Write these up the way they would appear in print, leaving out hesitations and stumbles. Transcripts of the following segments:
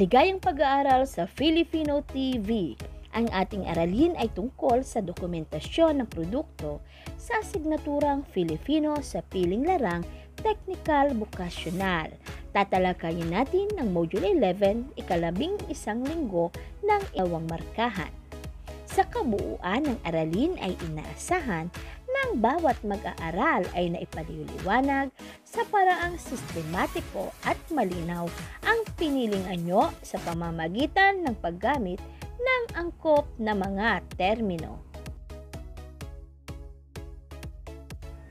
Maligayang pag-aaral sa Filipino TV. Ang ating aralin ay tungkol sa dokumentasyon ng produkto sa asignaturang Filipino sa piling larang Technical Vocational. Tatalakayin natin ng Module 11, ika-11 linggo ng iwang markahan. Sa kabuuan ng aralin ay inaasahan ng bawat mag-aaral ay naipaliliwanag sa paraang sistematiko at malinaw ang piniling anyo sa pamamagitan ng paggamit ng angkop na mga termino.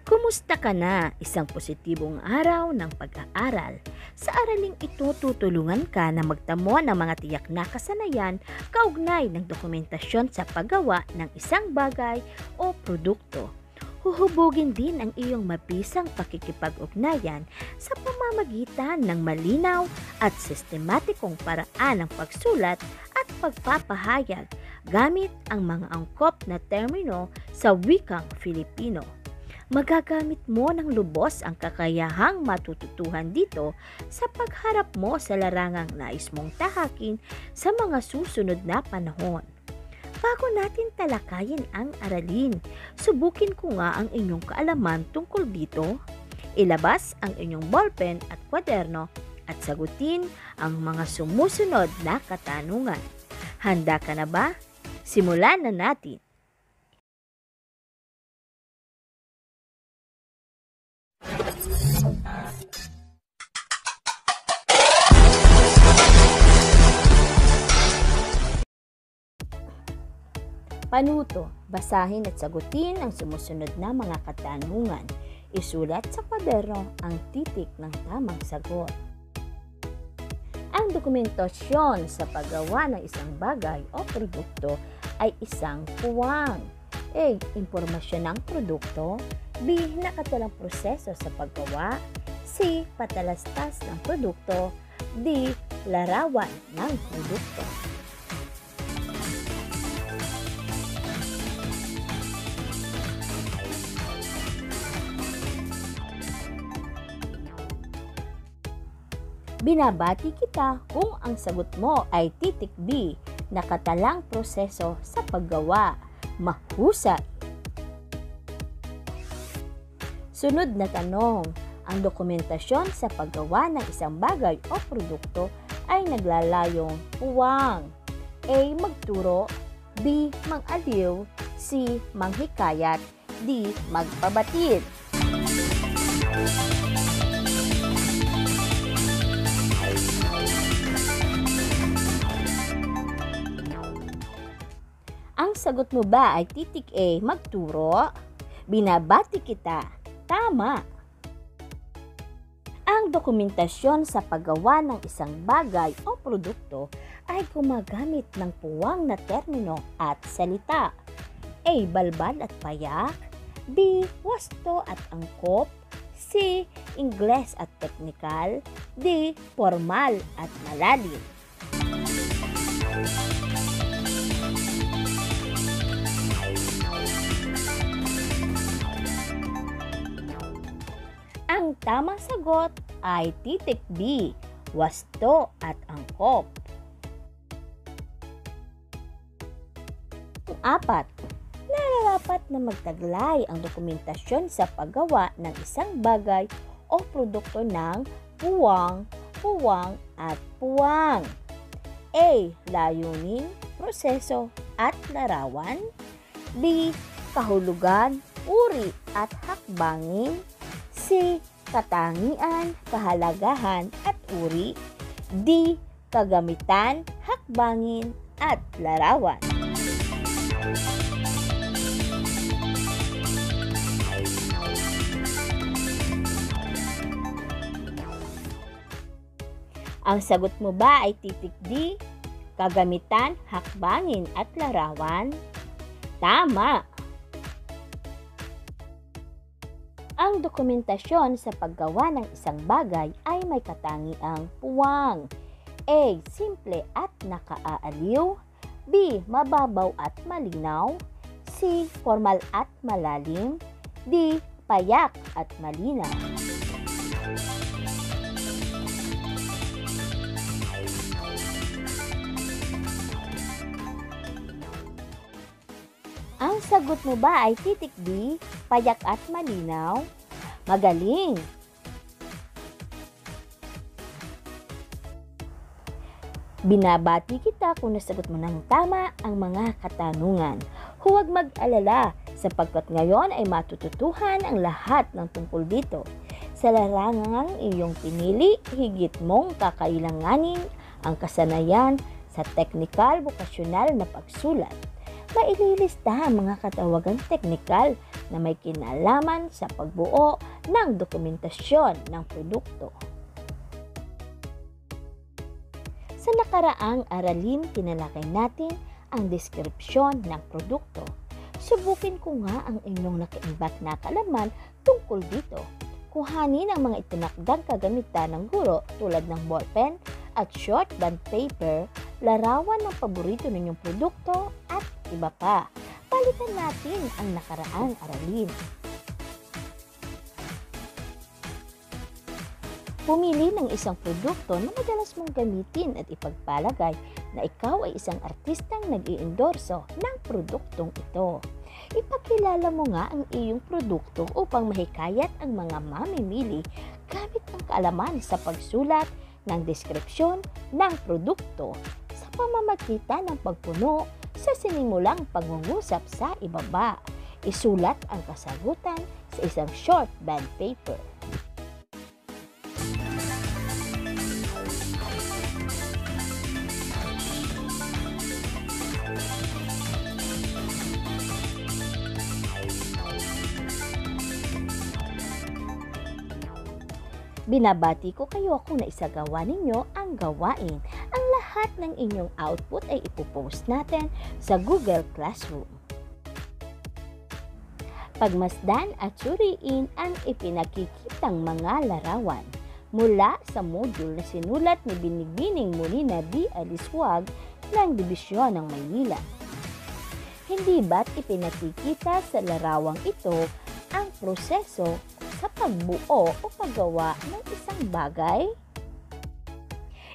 Kumusta ka na? Isang positibong araw ng pag-aaral. Sa araling ito, tutulungan ka na magtamo ng mga tiyak na kasanayan kaugnay ng dokumentasyon sa paggawa ng isang bagay o produkto. Huhubugin din ang iyong mabisang pakikipag-ugnayan sa pamamagitan ng malinaw at sistematikong paraan ng pagsulat at pagpapahayag gamit ang mga angkop na termino sa wikang Filipino. Magagamit mo ng lubos ang kakayahang matututuhan dito sa pagharap mo sa larangang nais mong tahakin sa mga susunod na panahon. Bago natin talakayin ang aralin, subukin ko nga ang inyong kaalaman tungkol dito. Ilabas ang inyong ballpen at kwaderno at sagutin ang mga sumusunod na katanungan. Handa ka na ba? Simulan na natin! Panuto, basahin at sagutin ang sumusunod na mga katanungan. Isulat sa kwaderno ang titik ng tamang sagot. Ang dokumentasyon sa paggawa ng isang bagay o produkto ay isang puwang. A. Impormasyon ng produkto. B. Nakatalang proseso sa paggawa. C. Patalastas ng produkto. D. Larawan ng produkto. Binabati kita kung ang sagot mo ay titik B, nakatalang proseso sa paggawa. Mahusay! Sunod na tanong, ang dokumentasyon sa paggawa ng isang bagay o produkto ay naglalayong puwang. A. Magturo. B. Mang-aliw. C. Manghikayat. D. Magpabatid. Ang sagot mo ba ay titik A, magturo? Binabati kita. Tama! Ang dokumentasyon sa paggawa ng isang bagay o produkto ay gumagamit ng puwang na termino at salita. A. Balbal at payak. B. Wasto at angkop. C. Ingles at teknikal. D. Formal at malalim. Ang tamang sagot ay titik B, wasto at angkop. 4. Nararapat na magtaglay ang dokumentasyon sa paggawa ng isang bagay o produkto ng puwang, puwang at puwang. A. Layunin, proseso at larawan. B. Kahulugan, uri at hakbangin. C. Katangian, kahalagahan at uri. D. Kagamitan, hakbangin at larawan. Ang sagot mo ba ay titik D, kagamitan, hakbangin at larawan? Tama! Ang dokumentasyon sa paggawa ng isang bagay ay may katangiang puwang. A. Simple at nakaaaliw. B. Mababaw at malinaw. C. Formal at malalim. D. Payak at malinaw. Ang sagot mo ba ay titik B, payak at malinaw? Magaling! Binabati kita kung nasagot mo ng tama ang mga katanungan. Huwag mag-alala sapagkat ngayon ay matututuhan ang lahat ng tungkol dito. Sa larangang iyong pinili, higit mong kakailanganin ang kasanayan sa teknikal vokasyonal na pagsulat. Maililista ang mga katawagang teknikal na may kinalaman sa pagbuo ng dokumentasyon ng produkto. Sa nakaraang aralin, tinalakay natin ang deskripsyon ng produkto. Subukin ko nga ang inyong nakaimbak na kaalaman tungkol dito. Kuhanin ang mga itinakdang kagamitan ng guro tulad ng ballpen at short band paper, larawan ng paborito ninyong produkto at iba pa. Balikan natin ang nakaraang aralin. Pumili ng isang produkto na madalas mong gamitin at ipagpalagay na ikaw ay isang artistang nag-iendorso ng produktong ito. Ipakilala mo nga ang iyong produkto upang mahikayat ang mga mamimili gamit ang kaalaman sa pagsulat ng deskripsyon ng produkto sa pamamagitan ng pagpuno sa sinimulang pangungusap sa ibaba. Isulat ang kasagutan sa isang short band paper. Binabati ko kayo kung naisagawa ninyo ang gawain. Ang lahat ng inyong output ay ipopost natin sa Google Classroom. Pagmasdan at suriin ang ipinakikitang mga larawan mula sa module na sinulat ni Binibining Molina B. Aliswag ng Dibisyon ng Maynila. Hindi ba't ipinakikita sa larawang ito ang proseso sa pagbuo o paggawa ng isang bagay?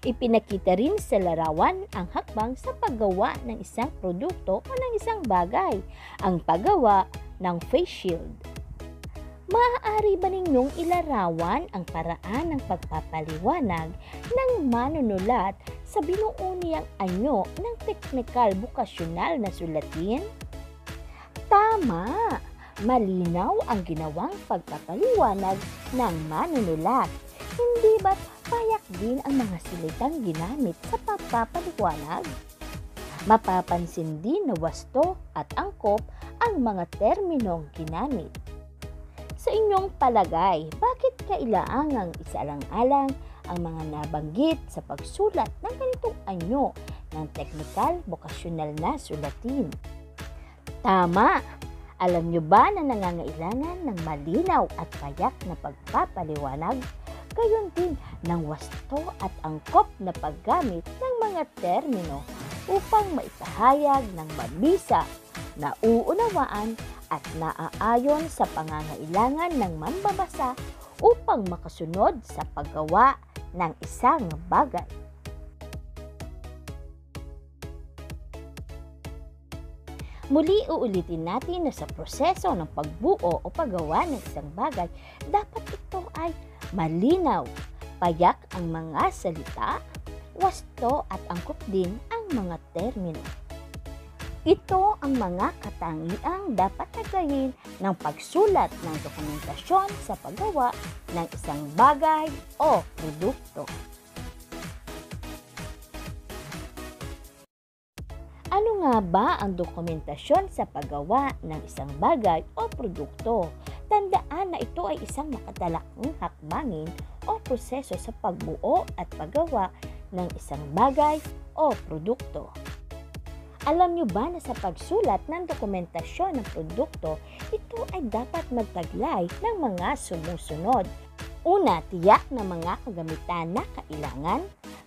Ipinakita rin sa larawan ang hakbang sa paggawa ng isang produkto o ng isang bagay, ang paggawa ng face shield. Maaari ba ninyong ilarawan ang paraan ng pagpapaliwanag ng manunulat sa binuo niyang anyo ng teknikal vokasyonal na sulatin? Tama! Malinaw ang ginawang pagpapaliwanag ng manunulat. Hindi ba't payak din ang mga salitang ginamit sa pagpapaliwanag? Mapapansin din na wasto at angkop ang mga terminong ginamit. Sa inyong palagay, bakit kailangang isaalang-alang ang mga nabanggit sa pagsulat ng ganitong anyo ng teknikal vokasyonal na sulatin? Tama! Alam nyo ba na nangangailangan ng malinaw at payak na pagpapaliwanag? Gayon din ng wasto at angkop na paggamit ng mga termino upang maipahayag ng mabisa, nauunawaan at naaayon sa pangangailangan ng mambabasa upang makasunod sa paggawa ng isang bagay. Muli uulitin natin na sa proseso ng pagbuo o paggawa ng isang bagay, dapat ito ay malinaw, payak ang mga salita, wasto at angkop din ang mga termino. Ito ang mga katangiang dapat tagayin ng pagsulat ng dokumentasyon sa paggawa ng isang bagay o produkto. Ano nga ba ang dokumentasyon sa paggawa ng isang bagay o produkto? Tandaan na ito ay isang makatalaking hakbangin o proseso sa pagbuo at paggawa ng isang bagay o produkto. Alam nyo ba na sa pagsulat ng dokumentasyon ng produkto, ito ay dapat magtaglay ng mga sumusunod. Una, tiyak na mga kagamitan na kailangan.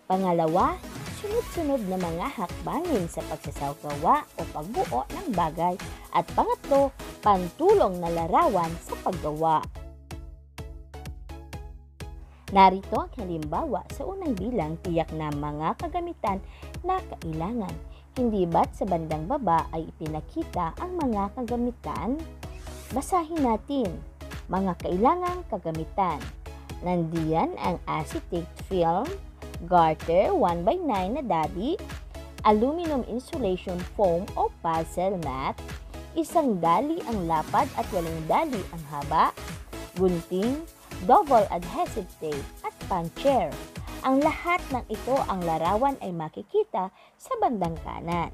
Pangalawa, sunod-sunod na mga hakbangin sa pagsasagawa o pagbuo ng bagay. At pangatlo, pantulong na larawan sa paggawa. Narito ang halimbawa sa unang bilang, tiyak na mga kagamitan na kailangan. Hindi ba't sa bandang baba ay ipinakita ang mga kagamitan? Basahin natin. Mga kailangang kagamitan. Nandiyan ang acetate film, garter 1x9 na dabi, aluminum insulation foam o puzzle mat, isang dali ang lapad at 8 dali ang haba, gunting, double adhesive tape at puncher. Ang lahat ng ito ang larawan ay makikita sa bandang kanan.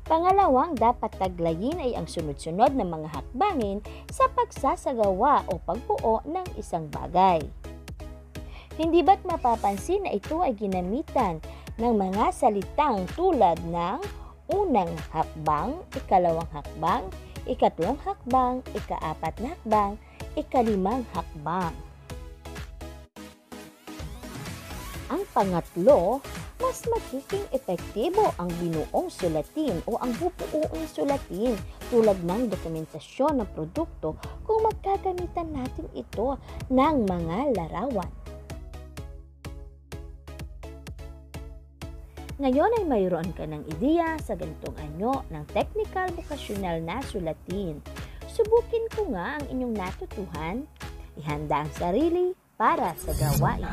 Pangalawang dapat taglayin ay ang sunod-sunod na mga hakbangin sa pagsasagawa o pagbuo ng isang bagay. Hindi ba't mapapansin na ito ay ginamitan ng mga salitang tulad ng unang hakbang, ikalawang hakbang, ikatlong hakbang, ikaapat na hakbang, ikalimang hakbang. Ang pangatlo, mas magiging epektibo ang binuong sulatin o ang bubuong sulatin tulad ng dokumentasyon ng produkto kung magkagamitan natin ito ng mga larawan. Ngayon ay mayroon ka ng ideya sa ganitong anyo ng technical vocational na sulatin. Subukin ko nga ang inyong natutuhan. Ihanda ang sarili para sa gawain.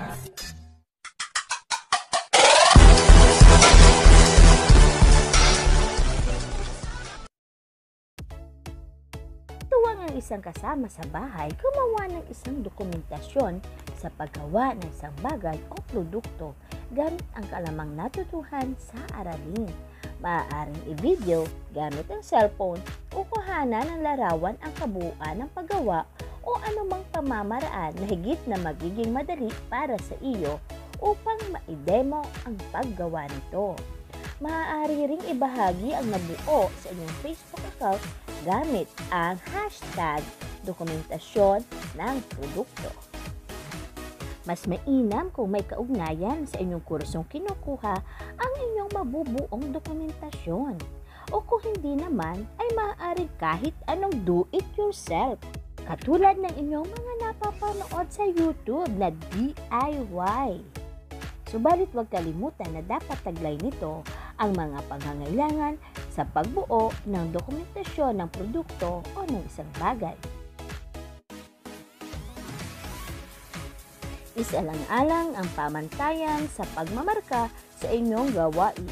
Tuwang ang isang kasama sa bahay gumawa ng isang dokumentasyon sa paggawa ng isang bagay o produkto gamit ang kalamang natutuhan sa aralin. Maaaring i-video gamit ang cellphone o kuhanan ng larawan ang kabuuan ng paggawa o anumang pamamaraan na higit na magiging madali para sa iyo upang ma-demo ang paggawa nito. Maaari ring ibahagi ang nabuo sa inyong Facebook account gamit ang hashtag dokumentasyon ng produkto. Mas mainam kung may kaugnayan sa inyong kursong kinukuha ang inyong mabubuong dokumentasyon. O kung hindi naman, ay maaari kahit anong do-it-yourself. Katulad ng inyong mga napapanood sa YouTube na DIY. Subalit huwag kalimutan na dapat taglay nito ang mga pangangailangan sa pagbuo ng dokumentasyon ng produkto o ng isang bagay. Isalang-alang ang pamantayan sa pagmamarka sa inyong gawain.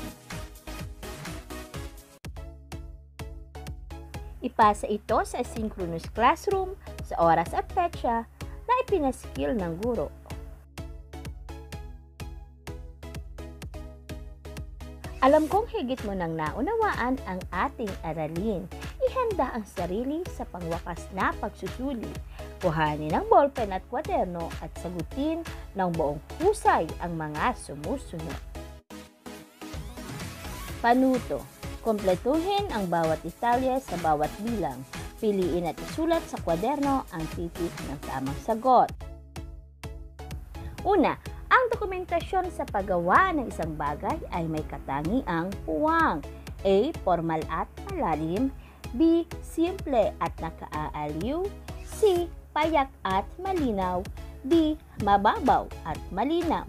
Ipasa ito sa asynchronous classroom sa oras at petsa na ipinaskil ng guro. Alam kong higit mo nang naunawaan ang ating aralin. Ihanda ang sarili sa pangwakas na pagsusuli. Kuhanin ang ballpen at kwaderno at sagutin ng buong husay ang mga sumusunod. Panuto. Kompletuhin ang bawat detalye sa bawat bilang. Piliin at isulat sa kwaderno ang titik ng tamang sagot. Una, ang dokumentasyon sa paggawa ng isang bagay ay may katangiang puwang. A. Formal at malalim. B. Simple at nakaaaliw. C. Payak at malinaw. D. Mababaw at malinaw.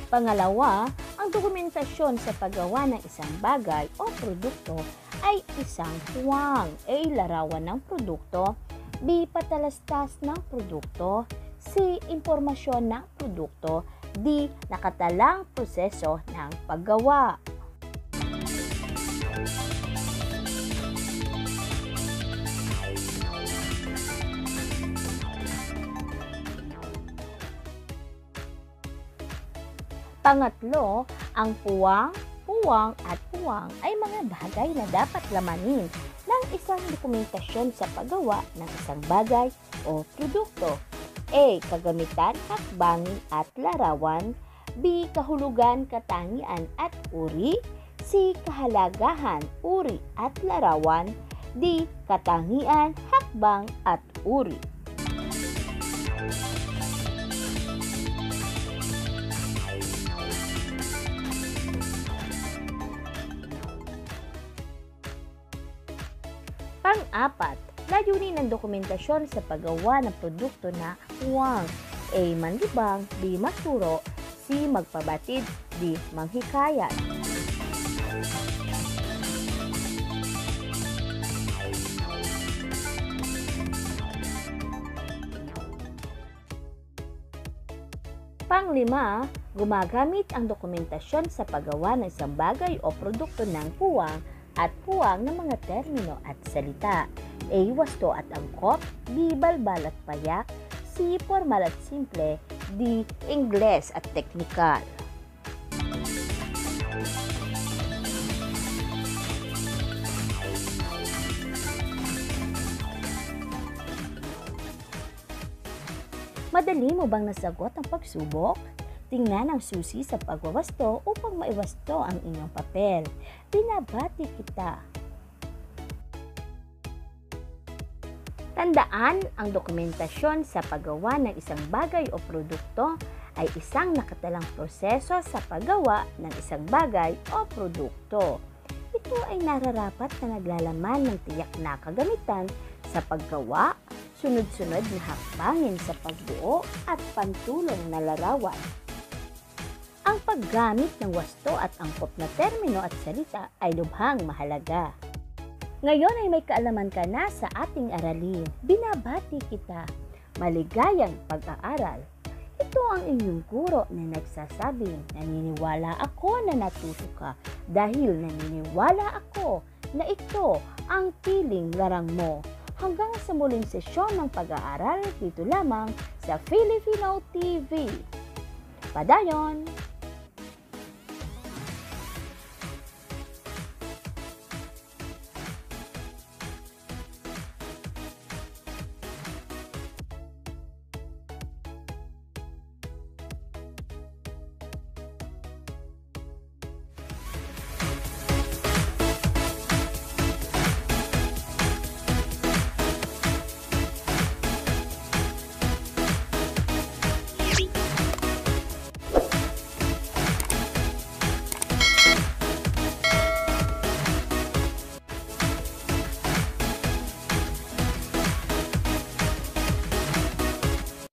Pangalawa, ang dokumentasyon sa paggawa ng isang bagay o produkto ay isang puwang. A. Larawan ng produkto. B. Patalastas ng produkto. C. Impormasyon ng produkto. D. Nakatalang proseso ng paggawa. Pangatlo, ang puwang, puwang at puwang ay mga bagay na dapat lamanin ng isang dokumentasyon sa paggawa ng isang bagay o produkto. A. Kagamitan, hakbangin at larawan. B. Kahulugan, katangian at uri. C. Kahalagahan, uri at larawan. D. Katangian, hakbang at uri. Pang-apat, layunin ng dokumentasyon sa paggawa ng produkto na puwang. A. Manlibang, B. Masuro, C. Magpabatid, D. Manghikayat. Panglima, gumagamit ang dokumentasyon sa paggawa ng isang bagay o produkto ng puwang at puwang ng mga termino at salita. A. Wasto at angkop, B. Balbal at payak, C. Formal at simple, D. Ingles at teknikal. Madali mo bang nasagot ang pagsubok? Tingnan ang susi sa pagwawasto upang maiwasto ang inyong papel. Binabati kita! Tandaan, ang dokumentasyon sa paggawa ng isang bagay o produkto ay isang nakatalang proseso sa paggawa ng isang bagay o produkto. Ito ay nararapat na naglalaman ng tiyak na kagamitan sa paggawa, sunod-sunod na hakbangin sa pagbuo at pantulong na larawan. Ang paggamit ng wasto at angkop na termino at salita ay lubhang mahalaga. Ngayon ay may kaalaman ka na sa ating aralin. Binabati kita. Maligayang pag-aaral. Ito ang inyong guro na nagsasabing, naniniwala ako na natuto ka dahil naniniwala ako na ito ang piling larang mo. Hanggang sa muling sesyon ng pag-aaral dito lamang sa Filipino TV. Padayon!